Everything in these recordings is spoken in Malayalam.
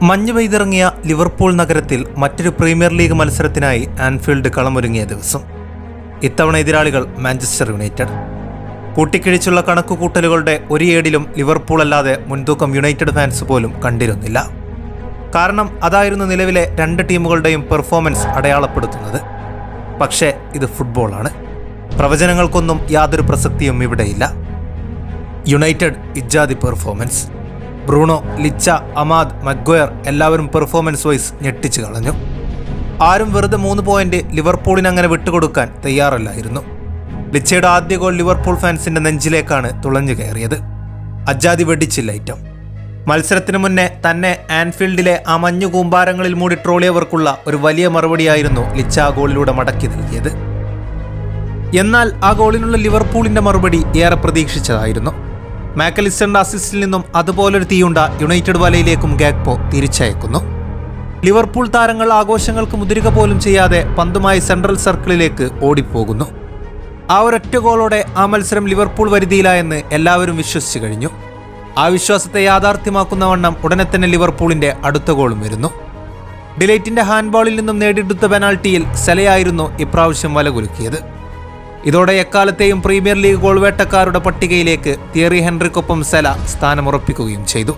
മഞ്ഞ് പെയ്തിറങ്ങിയ ലിവർപൂൾ നഗരത്തിൽ മറ്റൊരു പ്രീമിയർ ലീഗ് മത്സരത്തിനായി ആൻഫീൽഡ് കളമൊരുങ്ങിയ ദിവസം. ഇത്തവണ എതിരാളികൾ മാഞ്ചസ്റ്റർ യുണൈറ്റഡ്. കൂട്ടിക്കിഴിച്ചുള്ള കണക്കുകൂട്ടലുകളുടെ ഒരു ഏടിലും ലിവർപൂൾ അല്ലാതെ മുൻതൂക്കം യുണൈറ്റഡ് ഫാൻസ് പോലും കണ്ടിരുന്നില്ല. കാരണം അതായിരുന്നു നിലവിലെ രണ്ട് ടീമുകളുടെയും പെർഫോമൻസ് അടയാളപ്പെടുത്തുന്നത്. പക്ഷേ ഇത് ഫുട്ബോളാണ്. പ്രവചനങ്ങൾക്കൊന്നും യാതൊരു പ്രസക്തിയും ഇവിടെയില്ല. യുണൈറ്റഡ് ഇജാതി performance. Bruno, Licha, Amad, Maguire എല്ലാവരും പെർഫോമൻസ് വൈസ് ഞെട്ടിച്ചു കളഞ്ഞു. ആരും വെറുതെ 3 പോയിന്റ് ലിവർപൂളിന് അങ്ങനെ വിട്ടുകൊടുക്കാൻ തയ്യാറല്ലായിരുന്നു. ലിച്ചയുടെ ആദ്യ ഗോൾ ലിവർപൂൾ ഫാൻസിന്റെ നെഞ്ചിലേക്കാണ് തുളഞ്ഞു കയറിയത്. അജാതി വെടിച്ചില്ല ഐറ്റം. മത്സരത്തിന് മുന്നേ തന്നെ ആൻഫീൽഡിലെ ആ മഞ്ഞു കൂമ്പാരങ്ങളിൽ മൂടി ട്രോളിയവർക്കുള്ള ഒരു വലിയ മറുപടിയായിരുന്നു ലിച്ച ആ ഗോളിലൂടെ മടക്കി നൽകിയത്. എന്നാൽ ആ ഗോളിനുള്ള ലിവർപൂളിന്റെ മറുപടി ഏറെ പ്രതീക്ഷിച്ചതായിരുന്നു. മാക്കലിസ്റ്ററിന്റെ അസിസ്റ്റിൽ നിന്നും അതുപോലൊരു തീയുണ്ട യുണൈറ്റഡ് വലയിലേക്കും ഗാക്പോ തിരിച്ചയക്കുന്നു. ലിവർപൂൾ താരങ്ങൾ ആഘോഷങ്ങൾക്ക് മുതിരുക പോലും ചെയ്യാതെ പന്തുമായി സെൻട്രൽ സർക്കിളിലേക്ക് ഓടിപ്പോകുന്നു. ആ ഒരൊറ്റ ഗോളോടെ ആ മത്സരം ലിവർപൂൾ വരുതിയിലായെന്ന് എല്ലാവരും വിശ്വസിച്ചു കഴിഞ്ഞു. ആ വിശ്വാസത്തെ യാഥാർത്ഥ്യമാക്കുന്ന വണ്ണം ഉടനെ തന്നെ ലിവർപൂളിന്റെ അടുത്ത ഗോളും വരുന്നു. ഡിലൈറ്റിന്റെ ഹാൻഡ്ബോളിൽ നിന്നും നേടിയെടുത്ത പെനാൽറ്റിയിൽ സെലയായിരുന്നു ഇപ്രാവശ്യം വലകുലുക്കിയത്. ഇതോടെ എക്കാലത്തെയും പ്രീമിയർ ലീഗ് ഗോൾ വേട്ടക്കാരുടെ പട്ടികയിലേക്ക് തിയറി ഹെൻറിക്കൊപ്പം സെല സ്ഥാനമുറപ്പിക്കുകയും ചെയ്തു.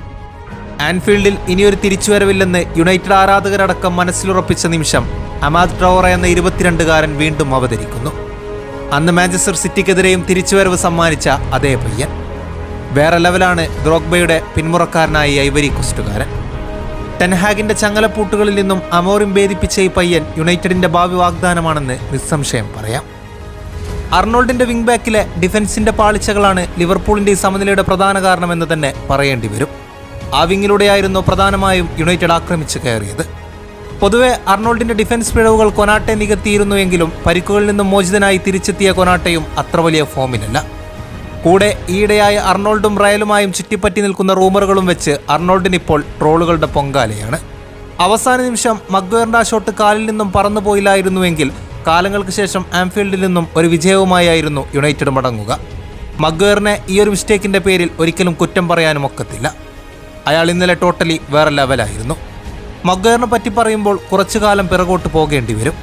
ആൻഫീൽഡിൽ ഇനിയൊരു തിരിച്ചുവരവില്ലെന്ന് യുണൈറ്റഡ് ആരാധകരടക്കം മനസ്സിലുറപ്പിച്ച നിമിഷം അമാദ് ട്രൗറെ എന്ന 22-കാരൻ വീണ്ടും അവതരിക്കുന്നു. അന്ന് മാഞ്ചസ്റ്റർ സിറ്റിക്കെതിരെയും തിരിച്ചുവരവ് സമ്മാനിച്ച അതേ പയ്യൻ. വേറെ ലെവലാണ് ദ്രോഗ്ബയുടെ പിന്മുറക്കാരനായ ഐവരി കോസ്റ്റുകാരൻ. ടെൻഹാഗിന്റെ ചങ്ങലപ്പൂട്ടുകളിൽ നിന്നും അമോറിം ഭേദിപ്പിച്ച ഈ പയ്യൻ യുണൈറ്റഡിന്റെ ഭാവി വാഗ്ദാനമാണെന്ന് നിസ്സംശയം പറയാം. അർണോൾഡിന്റെ വിംഗ് ബാക്കിലെ ഡിഫൻസിന്റെ പാളിച്ചകളാണ് ലിവർപൂളിന്റെ ഈ സമനിലയുടെ പ്രധാന കാരണമെന്ന് തന്നെ പറയേണ്ടി വരും. ആ വിങ്ങിലൂടെയായിരുന്നു പ്രധാനമായും യുണൈറ്റഡ് ആക്രമിച്ചു കയറിയത്. പൊതുവെ അർണോൾഡിന്റെ ഡിഫൻസ് പിഴവുകൾ കൊനാട്ടെ നികത്തിയിരുന്നുവെങ്കിലും പരിക്കുകളിൽ നിന്നും മോചിതനായി തിരിച്ചെത്തിയ കൊനാട്ടെയും അത്ര വലിയ ഫോമിലല്ല. കൂടെ ഈയിടെയായ അർണോൾഡും റയലുമായും ചുറ്റിപ്പറ്റി നിൽക്കുന്ന റൂമറുകളും വെച്ച് അർണോൾഡിനിപ്പോൾ ട്രോളുകളുടെ പൊങ്കാലയാണ്. അവസാന നിമിഷം മഗ്വയറിന്റെ ആ ഷോട്ട് കാലിൽ നിന്നും പറന്നുപോയില്ലായിരുന്നുവെങ്കിൽ കാലങ്ങൾക്ക് ശേഷം ആൻഫീൽഡിൽ നിന്നും ഒരു വിജയവുമായിരുന്നു യുണൈറ്റഡ് മടങ്ങുക. മഗ്വയറിനെ ഈ ഒരു മിസ്റ്റേക്കിന്റെ പേരിൽ ഒരിക്കലും കുറ്റം പറയാനും ഒക്കത്തില്ല. അയാൾ ഇന്നലെ ടോട്ടലി വേറെ ലെവലായിരുന്നു. മഗ്വയറിനെ പറ്റി പറയുമ്പോൾ കുറച്ചു കാലം പിറകോട്ട് പോകേണ്ടി വരും.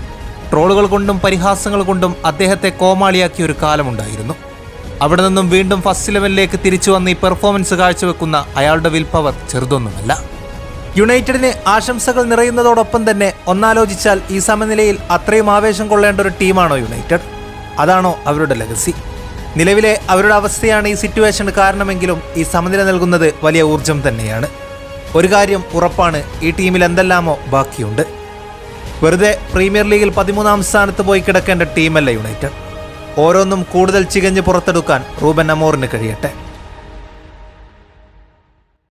ട്രോളുകൾ കൊണ്ടും പരിഹാസങ്ങൾ കൊണ്ടും അദ്ദേഹത്തെ കോമാളിയാക്കിയ ഒരു കാലമുണ്ടായിരുന്നു. അവിടെ നിന്നും വീണ്ടും ഫസ്റ്റ് ലെവലിലേക്ക് തിരിച്ചു വന്ന് ഈ പെർഫോമൻസ് കാഴ്ചവെക്കുന്ന അയാളുടെ വിൽ പവർ ചെറുതൊന്നുമല്ല. യുണൈറ്റഡിന് ആശംസകൾ നിറയുന്നതോടൊപ്പം തന്നെ ഒന്നാലോചിച്ചാൽ ഈ സമനിലയിൽ അത്രയും ആവേശം കൊള്ളേണ്ട ഒരു ടീമാണോ യുണൈറ്റഡ്? അതാണോ അവരുടെ ലെഗസി? നിലവിലെ അവരുടെ അവസ്ഥയാണ് ഈ സിറ്റുവേഷന് കാരണമെങ്കിലും ഈ സമനില നൽകുന്നത് വലിയ ഊർജം തന്നെയാണ്. ഒരു കാര്യം ഉറപ്പാണ്, ഈ ടീമിൽ എന്തെല്ലാമോ ബാക്കിയുണ്ട്. വെറുതെ പ്രീമിയർ ലീഗിൽ 13ാം സ്ഥാനത്ത് പോയി കിടക്കേണ്ട ടീമല്ല യുണൈറ്റഡ്. ഓരോന്നും കൂടുതൽ ചികഞ്ഞ് പുറത്തെടുക്കാൻ റൂബൻ അമോറിന് കഴിയട്ടെ.